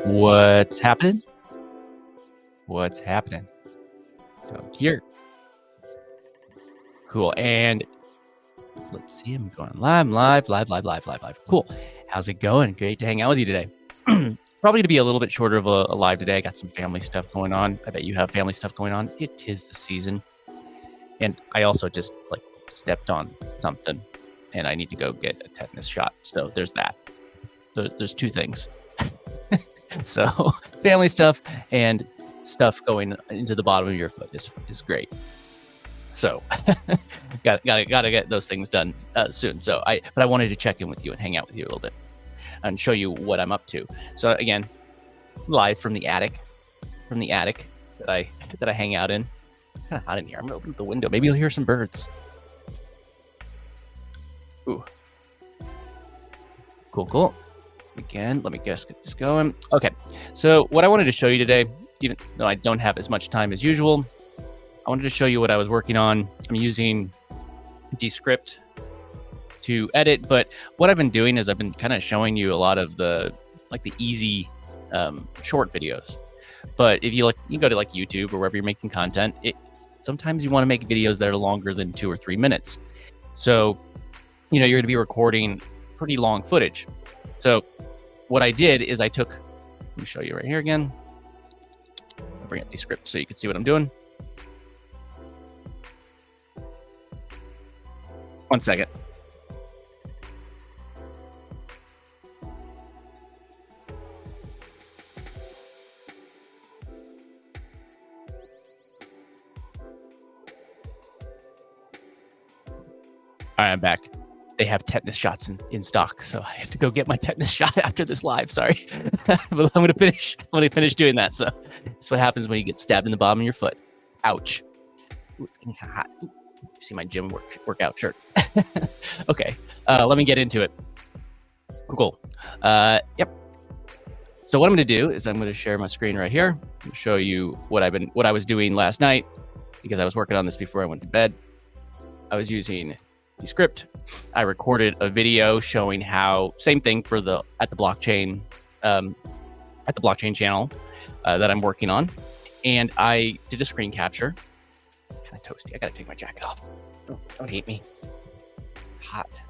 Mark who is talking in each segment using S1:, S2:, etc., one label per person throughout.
S1: What's happening? What's happening? Down here. Cool. And let's see, I'm going live. Cool. How's it going? Great to hang out with you today. Probably to be a little bit shorter of a live today. I got some family stuff going on. I bet you have family stuff going on. It is the season. And I also just like stepped on something and I need to go get a tetanus shot. So there's that. There's two things. So family stuff and stuff going into the bottom of your foot is great. So gotta get those things done soon. So I wanted to check in with you and hang out with you a little bit and show you what I'm up to. So again, live from the attic that I hang out in. Kind of hot in here. I'm gonna open up the window. Maybe you'll hear some birds. Ooh. Cool. Again, let me get this going. Okay, so what I wanted to show you today, even though I don't have as much time as usual, I wanted to show you what I was working on. I'm using DESCRIPT to edit, but what I've been doing is I've been kind of showing you a lot of the easy short videos. But if you go to like YouTube or wherever you're making content, sometimes you want to make videos that are longer than 2 or 3 minutes. So, you're going to be recording pretty long footage. So what I did is let me show you right here again. I'll bring up DESCRIPT so you can see what I'm doing. 1 second. All right, I'm back. They have tetanus shots in stock, so I have to go get my tetanus shot after this live. Sorry, but I'm gonna finish doing that. So that's what happens when you get stabbed in the bottom of your foot. Ouch! Ooh, it's getting kind of hot. Ooh, you see my gym workout shirt. Okay, let me get into it. Cool. Yep. So what I'm gonna do is I'm gonna share my screen right here and show you what I was doing last night because I was working on this before I went to bed. I was using DESCRIPT. I recorded a video showing how same thing for at the blockchain channel that I'm working on, and I did a screen capture. Kind of toasty. I gotta take my jacket off. Don't hate me. It's hot. It's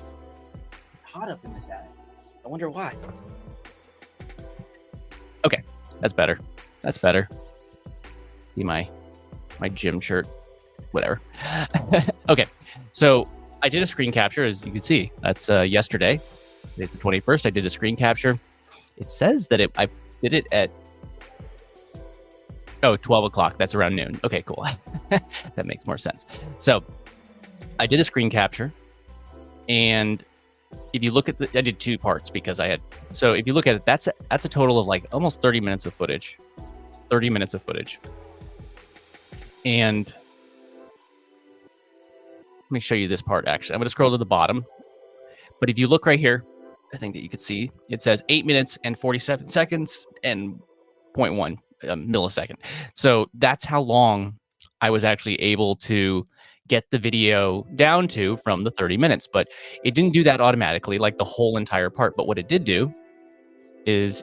S1: hot up in this attic. I wonder why. Okay, that's better. See my gym shirt. Whatever. Okay, so I did a screen capture, as you can see. That's yesterday. Today's the 21st. I did a screen capture. It says that I did it at 12 o'clock. That's around noon. Okay, cool. That makes more sense. So I did a screen capture, and if you look at I did 2 parts because so if you look at it, that's a total of like almost 30 minutes of footage. 30 minutes of footage. And let me show you this part, actually. I'm going to scroll to the bottom. But if you look right here, I think that you could see, it says 8 minutes and 47 seconds and 0.1 millisecond. So that's how long I was actually able to get the video down to from the 30 minutes. But it didn't do that automatically, like the whole entire part. But what it did do is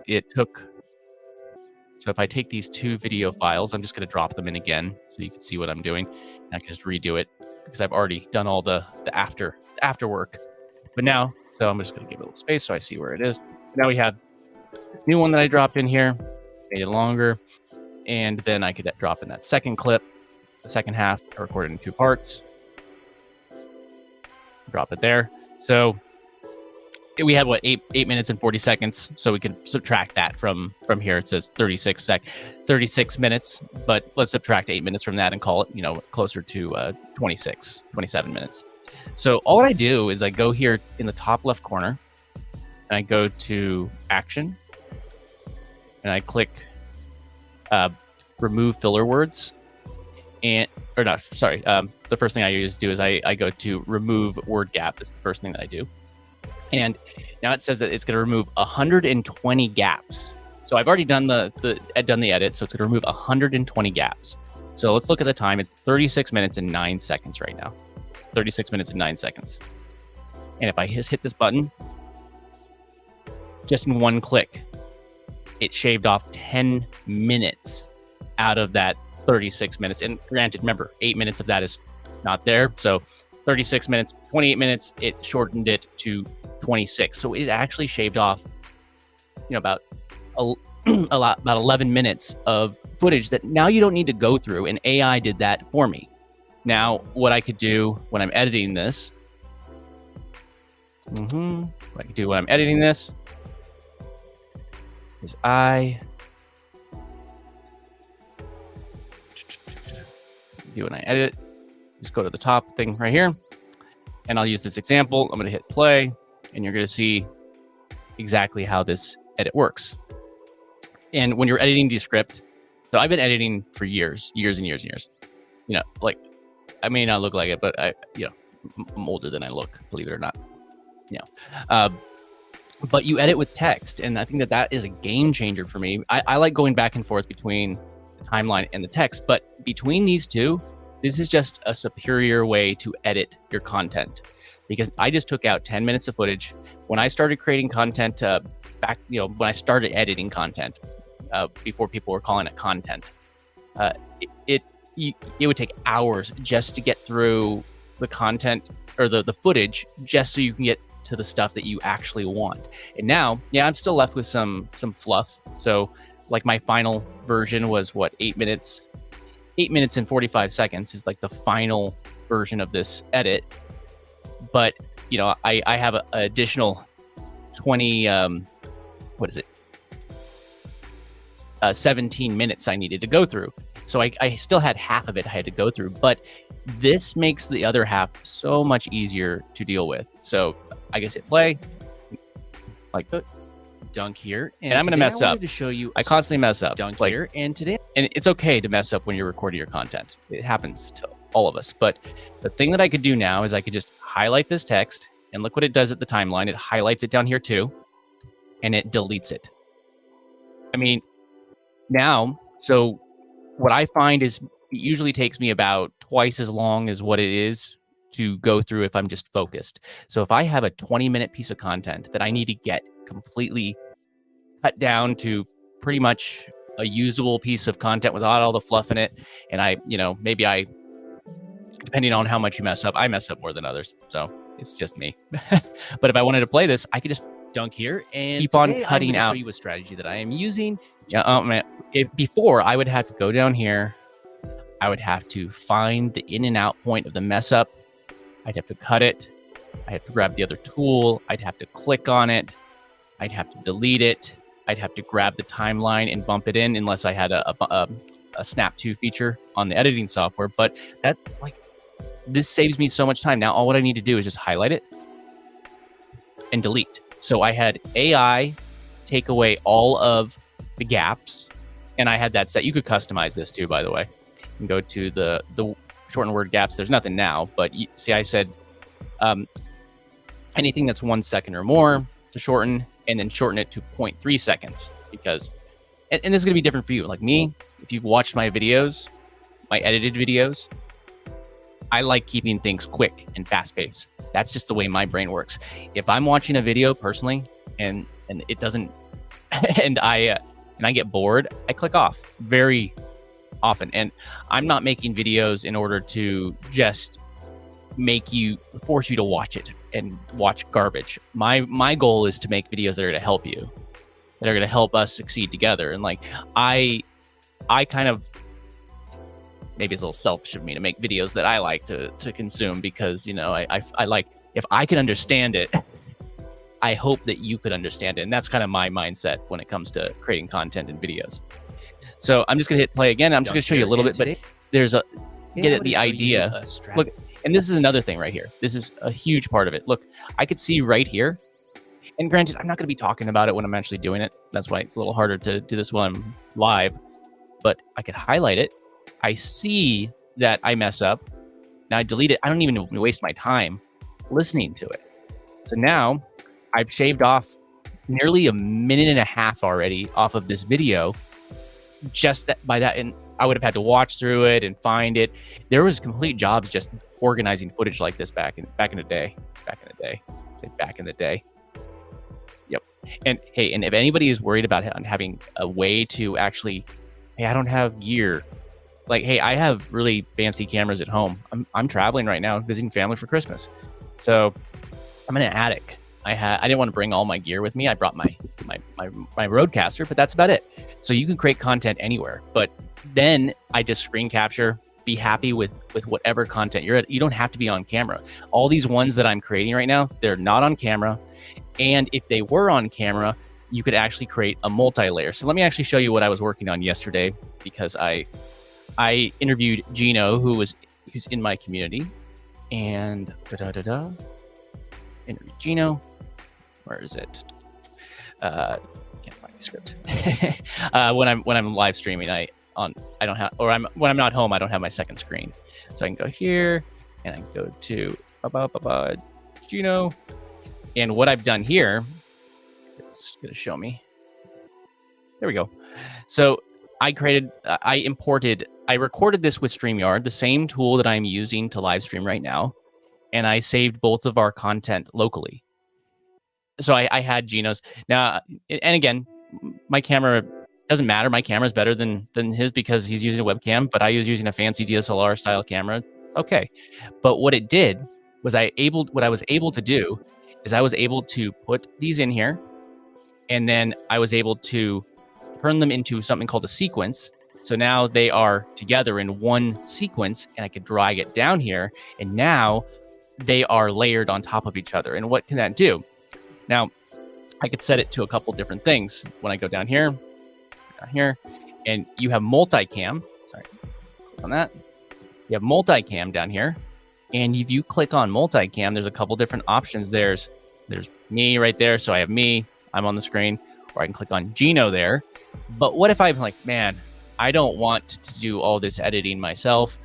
S1: so if I take these 2 video files, I'm just going to drop them in again so you can see what I'm doing. And I can just redo it, because I've already done all the after work. But now, so I'm just going to give it a little space so I see where it is. So now we have this new one that I dropped in here, made it longer, and then I could drop in that second clip, the second half. I recorded in 2 parts. Drop it there. So we had 8 minutes and 40 seconds. So we could subtract that from here. It says 36 minutes, but let's subtract 8 minutes from that and call it, closer to 27 minutes. So all I do is I go here in the top left corner and I go to action and I click remove filler words. The first thing I do is I go to remove word gap. Is the first thing that I do. And now it says that it's going to remove 120 gaps. So I've already done the edit, so it's going to remove 120 gaps. So let's look at the time. It's 36 minutes and 9 seconds right now. 36 minutes and 9 seconds. And if I just hit this button, just in one click, it shaved off 10 minutes out of that 36 minutes. And granted, remember, 8 minutes of that is not there. So 36 minutes, 28 minutes, it shortened it to 26. So it actually shaved off, about about 11 minutes of footage that now you don't need to go through, and AI did that for me. Now, what I could do when I'm editing this, what I could do when I'm editing this is I do when I edit, just go to the top thing right here, and I'll use this example. I'm going to hit play, and you're going to see exactly how this edit works. And when you're editing DESCRIPT, so I've been editing for years and years and years. Like, I may not look like it, but I'm older than I look, believe it or not. But you edit with text, and I think that is a game changer for me. I like going back and forth between the timeline and the text, but between these two, this is just a superior way to edit your content, because I just took out 10 minutes of footage. When I started creating content back, when I started editing content, before people were calling it content, it would take hours just to get through the content or the footage, just so you can get to the stuff that you actually want. And now, I'm still left with some fluff. So like my final version was 8 minutes and 45 seconds is like the final version of this edit. But I have an additional 17 minutes I needed to go through. So I still had half of it I had to go through, but this makes the other half so much easier to deal with. So I guess hit play, like dunk here, and I'm gonna mess up. To show you, I constantly mess up. Dunk here, and it's okay to mess up when you're recording your content. It happens to all of us. But the thing that I could do now is I could just highlight this text, and look what it does at the timeline. It highlights it down here too, and it deletes it. I mean, now, so what I find is it usually takes me about twice as long as what it is to go through if I'm just focused. So if I have a 20-minute piece of content that I need to get completely cut down to pretty much a usable piece of content without all the fluff in it, and maybe depending on how much you mess up, I mess up more than others. So it's just me. But if I wanted to play this, I could just dunk here and keep on cutting out. Show you a strategy that I am using. Before, I would have to go down here. I would have to find the in and out point of the mess up. I'd have to cut it. I'd have to grab the other tool. I'd have to click on it. I'd have to delete it. I'd have to grab the timeline and bump it in, unless I had a Snap to feature on the editing software. But this saves me so much time. Now, all what I need to do is just highlight it and delete. So I had AI take away all of the gaps, and I had that set. You could customize this too, by the way. You can go to the shorten word gaps. There's nothing now, but see, I said anything that's 1 second or more to shorten, and then shorten it to 0.3 seconds, because, and this is going to be different for you. Like me, if you've watched my videos, my edited videos, I like keeping things quick and fast paced. That's just the way my brain works. If I'm watching a video personally and it doesn't, and I get bored, I click off very often. And I'm not making videos in order to just force you to watch it and watch garbage. My goal is to make videos that are going to help you, that are going to help us succeed together. And like, I kind of, maybe it's a little selfish of me to make videos that I like to consume, because, I like, if I can understand it, I hope that you could understand it. And that's kind of my mindset when it comes to creating content and videos. So I'm just going to hit play again. I'm just going to show you a little bit, but there's the idea. Look, and this is another thing right here. This is a huge part of it. Look, I could see right here, and granted, I'm not going to be talking about it when I'm actually doing it. That's why it's a little harder to do this while I'm live, but I could highlight it. I see that I mess up. Now I delete it. I don't even waste my time listening to it. So now I've shaved off nearly 1.5 minutes already off of this video, just by that. And I would have had to watch through it and find it. There was complete jobs just organizing footage like this back in the day. Say back in the day. Yep. And hey, and if anybody is worried about having a way to actually, hey, I don't have gear. Like, hey, I have really fancy cameras at home. I'm traveling right now, visiting family for Christmas. So I'm in an attic. I didn't want to bring all my gear with me. I brought my Rodecaster, but that's about it. So you can create content anywhere. But then I just screen capture, be happy with whatever content you're at. You don't have to be on camera. All these ones that I'm creating right now, they're not on camera. And if they were on camera, you could actually create a multi-layer. So let me actually show you what I was working on yesterday, because I interviewed Gino, who's in my community, and interview Gino. Where is it? Can't find the script. When I'm live streaming, when I'm not home, I don't have my second screen. So I can go here and I can go to Gino. And what I've done here, it's gonna show me. There we go. So I recorded this with StreamYard, the same tool that I'm using to live stream right now, and I saved both of our content locally. So I had Gino's. Now, and again, my camera doesn't matter. My camera is better than his because he's using a webcam, but I was using a fancy DSLR style camera. Okay. But what it did was what I was able to do is I was able to put these in here, and then I was able to turn them into something called a sequence. So now they are together in one sequence, and I could drag it down here, and now they are layered on top of each other. And what can that do? Now, I could set it to a couple different things. When I go down here, and you have multicam. Sorry, click on that. You have multicam down here, and if you click on multicam, there's a couple different options. There's me right there, so I have me. I'm on the screen, or I can click on Gino there. But what if I'm like, man, I don't want to do all this editing myself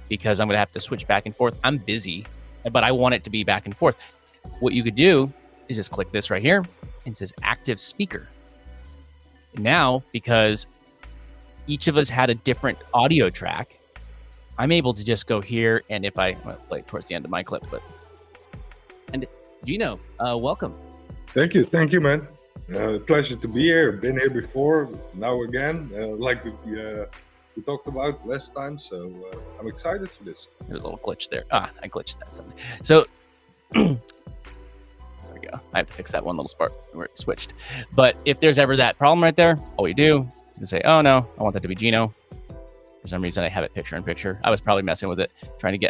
S1: because I'm going to have to switch back and forth. I'm busy, but I want it to be back and forth. What you could do is just click this right here, and it says active speaker. Now, because each of us had a different audio track, I'm able to just go here, and if I'm going to play towards the end of my clip, and Gino, welcome.
S2: Thank you, man. Pleasure to be here. Been here before, now again, like we talked about last time. So I'm excited for this.
S1: There's a little glitch there. I glitched that something. So there we go. I have to fix that one little spot where it switched. But if there's ever that problem right there, all you do is you can say, "Oh no, I want that to be Gino." For some reason, I have it picture in picture. I was probably messing with it,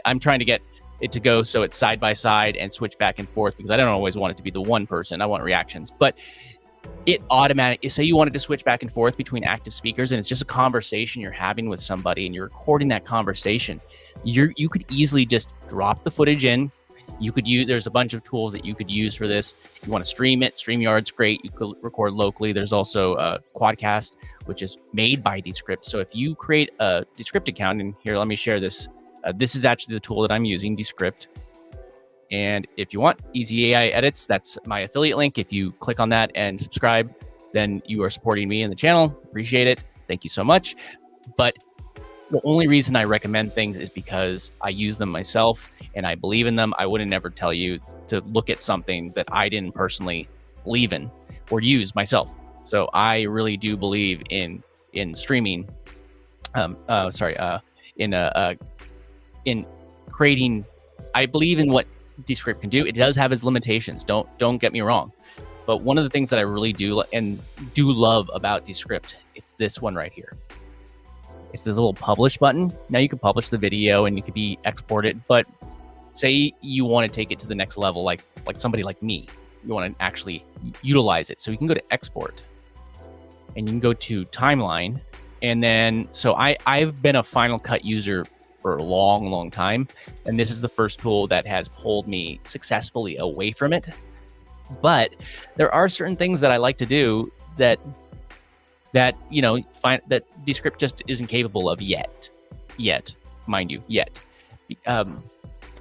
S1: I'm trying to get it to go so it's side by side and switch back and forth, because I don't always want it to be the one person. I want reactions, but it automatically, say you wanted to switch back and forth between active speakers, and it's just a conversation you're having with somebody and you're recording that conversation. You could easily just drop the footage in. You could use, there's a bunch of tools that you could use for this. You want to stream it, StreamYard's great. You could record locally. There's also Quadcast, which is made by DESCRIPT. So if you create a DESCRIPT account, and here, let me share this. This is actually the tool that I'm using, DESCRIPT. And if you want easy AI edits, that's my affiliate link. If you click on that and subscribe, then you are supporting me and the channel. Appreciate it. Thank you so much. But the only reason I recommend things is because I use them myself and I believe in them. I wouldn't ever tell you to look at something that I didn't personally believe in or use myself. So I really do believe in streaming. In creating. I believe in what DESCRIPT can do. It does have its limitations. Don't get me wrong. But one of the things that I really do love about DESCRIPT, it's this one right here. It's this little publish button. Now you can publish the video and you could export it, but say you want to take it to the next level, like somebody like me, you want to actually utilize it. So you can go to export and you can go to timeline. And then, so I've been a Final Cut user for a long time. And this is the first tool that has pulled me successfully away from it. But there are certain things that I like to do that you know, that DESCRIPT just isn't capable of yet, mind you,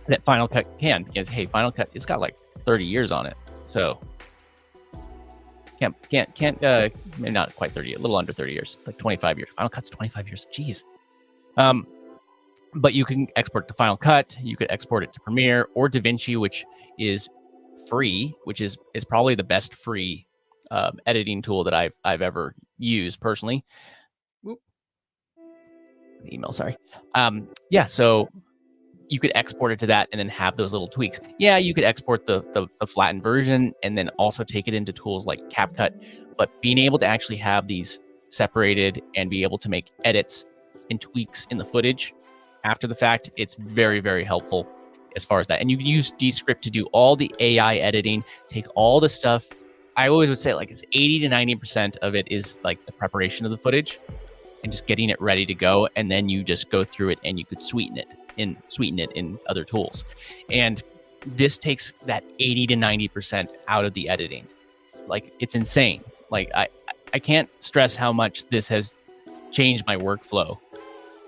S1: that Final Cut can, because hey, Final Cut, it's got like 30 years on it, so can't not quite 30, a little under 30 years, like 25 years. Final Cut's 25 years, jeez. But you can export to Final Cut, you could export it to Premiere or DaVinci, which is free, which is probably the best free editing tool that I've ever used personally. Whoop. The email, sorry. Yeah, so you could export it to that and then have those little tweaks. Yeah, you could export the flattened version and then also take it into tools like CapCut, but being able to actually have these separated and be able to make edits and tweaks in the footage after the fact, it's very, very helpful as far as that. And you can use DESCRIPT to do all the AI editing, take all the stuff. I always would say like it's 80 to 90% of it is like the preparation of the footage and just getting it ready to go. And then you just go through it and you could sweeten it in other tools. And this takes that 80 to 90% out of the editing. Like, it's insane. Like, I can't stress how much this has changed my workflow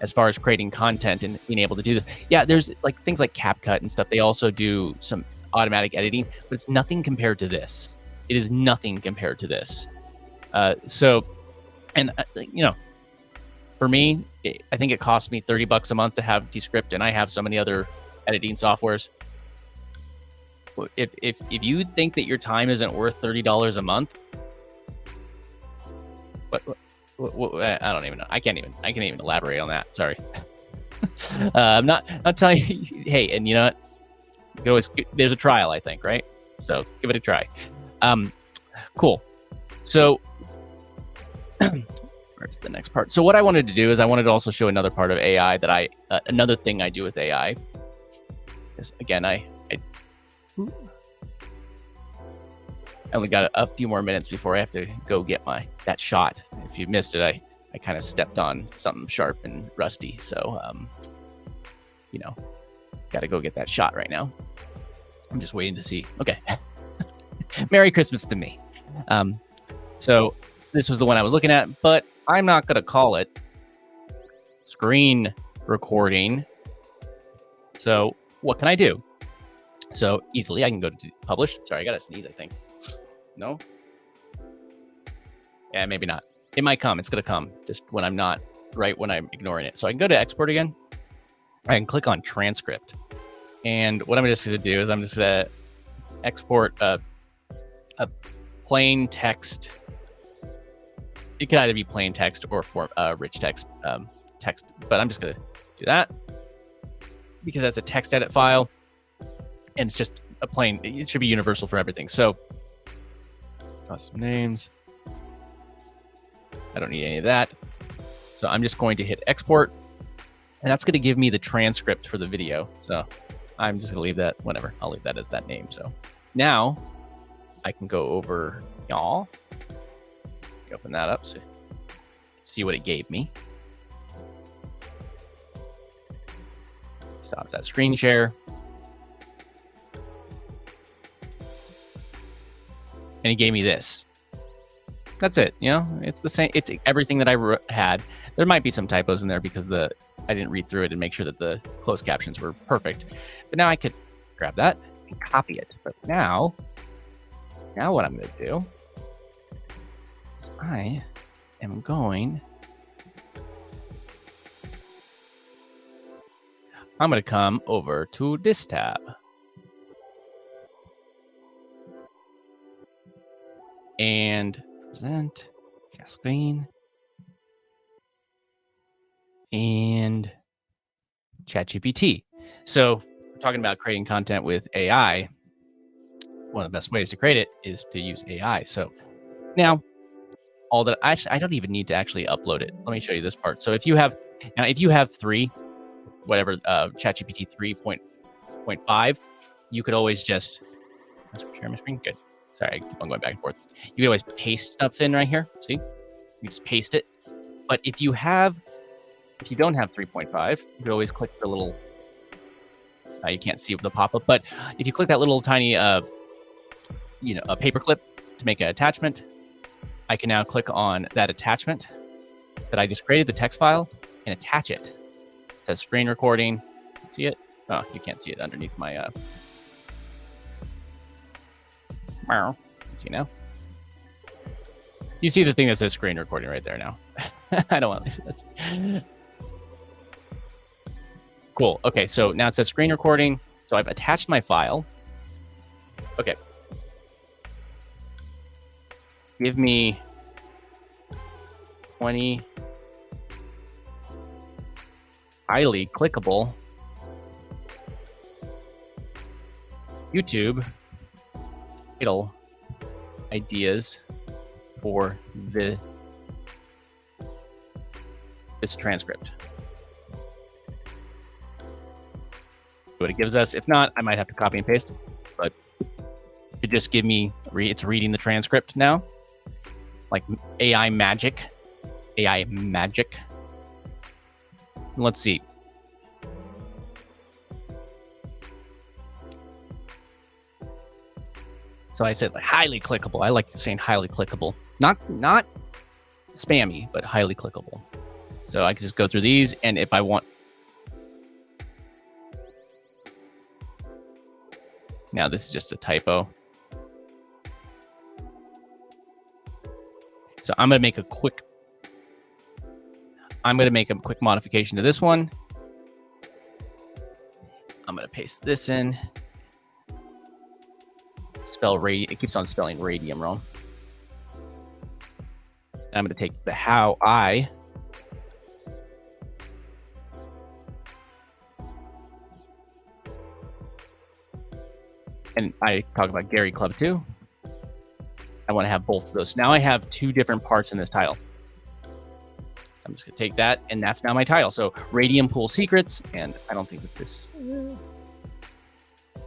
S1: as far as creating content and being able to do this. Yeah, there's like things like CapCut and stuff. They also do some automatic editing, but it's nothing compared to this. It is nothing compared to this. You know, for me, I think it costs me $30 a month to have DESCRIPT, and I have so many other editing softwares. If you think that your time isn't worth $30 a month, what I don't even know. I can't even elaborate on that. Sorry. I'm not telling you. Hey, and you know what? You can always, there's a trial, I think, right? So give it a try. Cool. So where's the next part? So what I wanted to do is I wanted to also show another part of AI that another thing I do with AI is, again, I only got a few more minutes before I have to go get that shot. If you missed it, I kind of stepped on something sharp and rusty. So, you know, got to go get that shot right now. I'm just waiting to see. Okay. Merry Christmas to me. So this was the one I was looking at, but I'm not going to call it screen recording. So what can I do? So easily I can go to publish. Sorry, I got to sneeze, I think. No? Yeah, maybe not. It might come. It's going to come just when I'm not, right when I'm ignoring it. So I can go to export again. I can click on transcript. And what I'm just going to do is I'm just going to export a plain text. It could either be plain text or rich text, but I'm just going to do that because that's a text edit file and it's just a plain, it should be universal for everything. So custom names. I don't need any of that. So I'm just going to hit export and that's going to give me the transcript for the video. So I'm just going to leave that, whatever. I'll leave that as that name. So now I can go over y'all. Open that up so see what it gave me. Stop that screen share. And it gave me this. That's it. You know, it's the same. It's everything that I had. There might be some typos in there because I didn't read through it and make sure that the closed captions were perfect. But now I could grab that and copy it. But now what I'm going to do, I am going to come over to this tab. And present, share screen, and ChatGPT. So we're talking about creating content with AI. One of the best ways to create it is to use AI. So now, all that I don't even need to actually upload it. Let me show you this part. So if you have 3, whatever, ChatGPT 3.5, you could always just share my screen. Good. Sorry, I keep on going back and forth. You can always paste stuff in right here. See, you just paste it. But if you don't have 3.5, you could always click the little. You can't see the pop-up, but if you click that little tiny, a paperclip to make an attachment. I can now click on that attachment that I just created, the text file, and attach it. It says screen recording. See it? Oh, you can't see it underneath my... See now? You see the thing that says screen recording right there now. I don't want to... That's... Cool. Okay, so now it says screen recording. So I've attached my file. Okay. give me 20 highly clickable YouTube title ideas for this transcript. What it gives us. If not, I might have to copy and paste, but it just give me, it's reading the transcript now, like AI magic. Let's see. So I said like highly clickable. I like saying highly clickable, not spammy, but highly clickable. So I can just go through these, and if I want, now this is just a typo. So I'm going to make a quick modification to this one. I'm going to paste this in. Spell radium. It keeps on spelling radium wrong. I'm going to take the how I. And I talk about Gary Club too. I want to have both of those. Now I have two different parts in this title. I'm just going to take that, and that's now my title. So Radium Pool Secrets, and I don't think that this...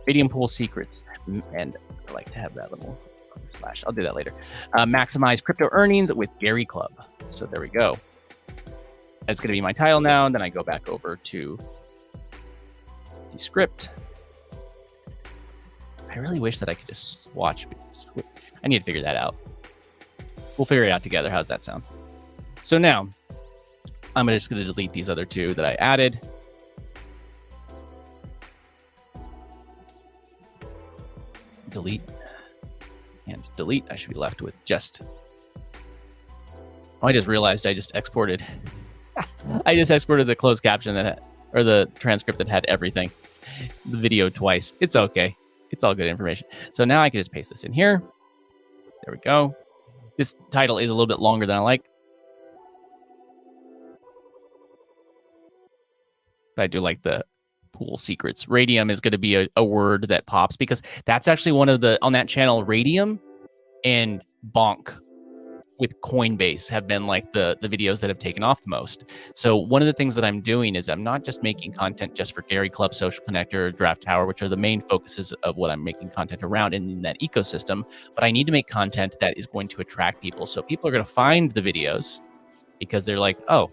S1: Radium Pool Secrets, and I like to have that little slash. I'll do that later. Maximize Crypto Earnings with Gary Club. So there we go. That's going to be my title now, and then I go back over to DESCRIPT. I really wish that I could just swatch. I need to figure that out. We'll figure it out together. How's that sound? So now, I'm just going to delete these other two that I added. Delete and delete. I should be left with just... Oh, I just realized I just exported. I just exported the closed caption that, or the transcript that had everything. The video twice. It's okay. It's all good information. So now I can just paste this in here. There we go. This title is a little bit longer than I like. But I do like the pool secrets. Radium is going to be a word that pops because that's actually one of the, on that channel, Radium and Bonk with Coinbase have been like the videos that have taken off the most. So one of the things that I'm doing is I'm not just making content just for Gary Club, Social Connector, Draft Tower, which are the main focuses of what I'm making content around in that ecosystem, but I need to make content that is going to attract people. So people are going to find the videos because they're like, oh,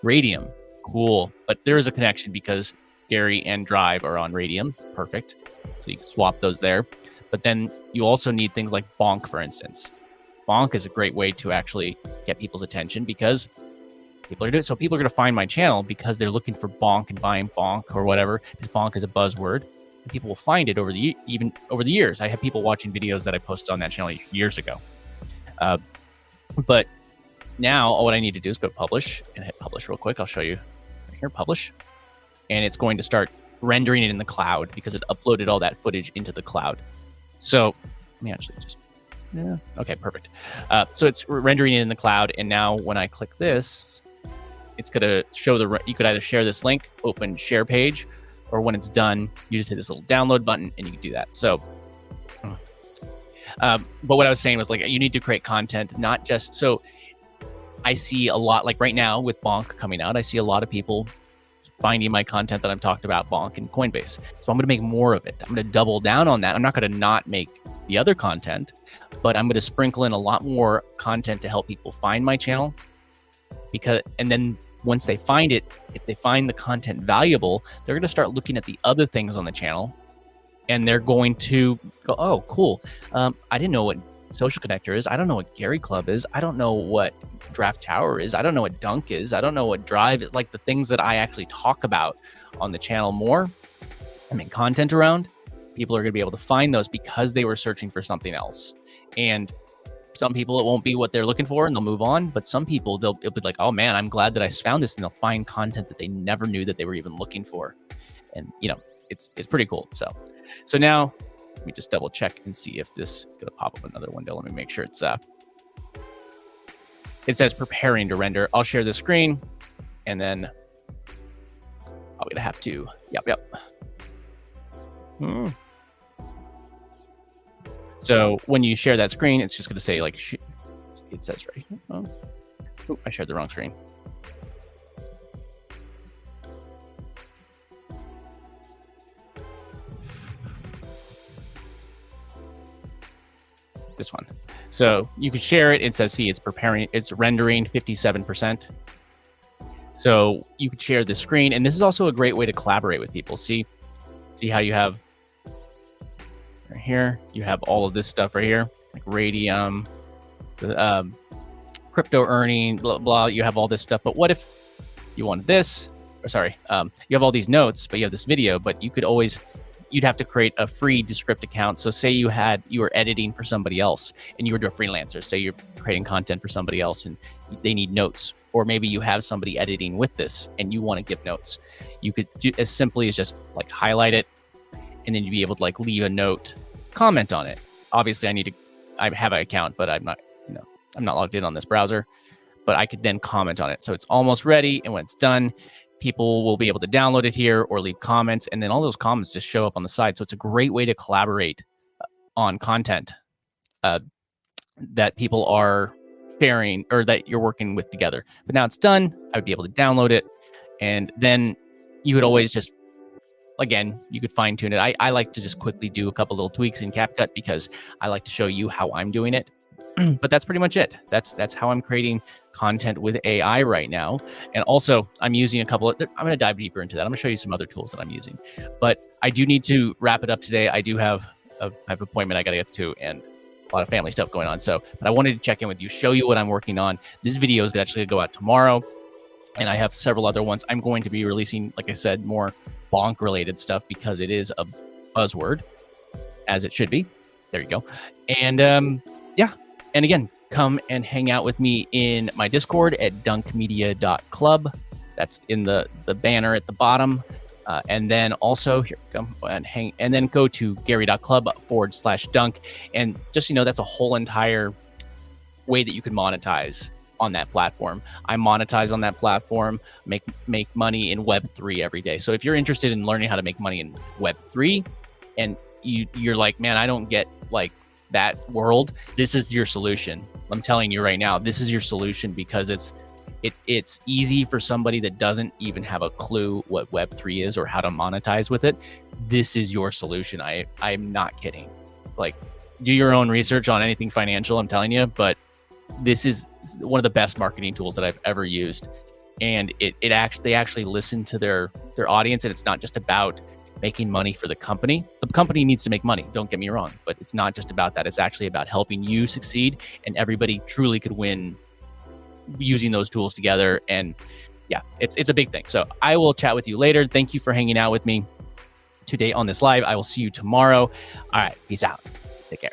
S1: Radium, cool. But there is a connection because Gary and Drive are on Radium. Perfect. So you can swap those there. But then you also need things like Bonk, for instance. Bonk is a great way to actually get people's attention because people are doing it. So people are going to find my channel because they're looking for Bonk and buying Bonk or whatever. Because Bonk is a buzzword, and people will find it over the years. I have people watching videos that I posted on that channel years ago. But now what I need to do is go to publish and hit publish real quick. I'll show you right here, publish, and it's going to start rendering it in the cloud because it uploaded all that footage into the cloud. So let me actually just. Yeah. Okay, perfect. So it's rendering it in the cloud, and now when I click this, it's gonna show you could either share this link, open share page, or when it's done, you just hit this little download button and you can do that. So, but what I was saying was like you need to create content, not just so. I see a lot like right now with Bonk coming out. I see a lot of people finding my content that I'm talking about Bonk and Coinbase. So I'm going to make more of it. I'm going to double down on that. I'm not going to not make the other content, but I'm going to sprinkle in a lot more content to help people find my channel. And then once they find it, if they find the content valuable, they're going to start looking at the other things on the channel, and they're going to go, oh, cool. I didn't know what Social Connector is. I don't know what Gary Club is. I don't know what Draft Tower is. I don't know what Dunk is. I don't know what Drive is. Like the things that I actually talk about on the channel more, I make content around. People are going to be able to find those because they were searching for something else. And some people, it won't be what they're looking for and they'll move on. But some people, it'll be like, oh man, I'm glad that I found this, and they'll find content that they never knew that they were even looking for. And you know, it's pretty cool. So now let me just double check and see if this is going to pop up another window. Let me make sure it's it says preparing to render. I'll share the screen, and then I'm gonna have to. Yep. So when you share that screen, it's just gonna say like it says right here. Oh, I shared the wrong screen. This one. So you could share it. It says, see, it's rendering 57%. So you could share the screen, and this is also a great way to collaborate with people. See how you have right here, you have all of this stuff right here, like Radium, the crypto earning, blah, blah, you have all this stuff. But what if you wanted this, or sorry, you have all these notes, but you have this video, but you could always, you'd have to create a free DESCRIPT account. So say you were editing for somebody else and you were a freelancer, say you're creating content for somebody else and they need notes, or maybe you have somebody editing with this and you want to give notes. You could do as simply as just like highlight it, and then you'd be able to like leave a note, comment on it. Obviously I have an account, but I'm not logged in on this browser, but I could then comment on it. So it's almost ready. And when it's done, people will be able to download it here or leave comments, and then all those comments just show up on the side. So it's a great way to collaborate on content that people are sharing or that you're working with together. But now it's done, I would be able to download it, and then you would always just, again, you could fine tune it. I like to just quickly do a couple little tweaks in CapCut because I like to show you how I'm doing it. But that's pretty much it. That's how I'm creating content with AI right now. And also I'm using I'm going to dive deeper into that. I'm going to show you some other tools that I'm using, but I do need to wrap it up today. I do have an appointment I got to get to and a lot of family stuff going on. So, but I wanted to check in with you, show you what I'm working on. This video is actually going to go out tomorrow, and I have several other ones. I'm going to be releasing, like I said, more bonk related stuff because it is a buzzword, as it should be. There you go. And yeah. And again, come and hang out with me in my Discord at dunkmedia.club. That's in the banner at the bottom. And then also here, come and hang, and then go to gary.club/dunk. And just, that's a whole entire way that you can monetize on that platform. I monetize on that platform, make money in Web3 every day. So if you're interested in learning how to make money in Web3 and you're like, man, I don't get like that world, this is your solution. I'm telling you right now, this is your solution because it's easy for somebody that doesn't even have a clue what Web3 is or how to monetize with it. This is your solution. I'm not kidding. Like, do your own research on anything financial, I'm telling you, but this is one of the best marketing tools that I've ever used. And they actually listen to their audience, and it's not just about making money for the company. The company needs to make money, don't get me wrong, but it's not just about that. It's actually about helping you succeed, and everybody truly could win using those tools together. And yeah, it's a big thing. So I will chat with you later. Thank you for hanging out with me today on this live. I will see you tomorrow. All right, peace out. Take care.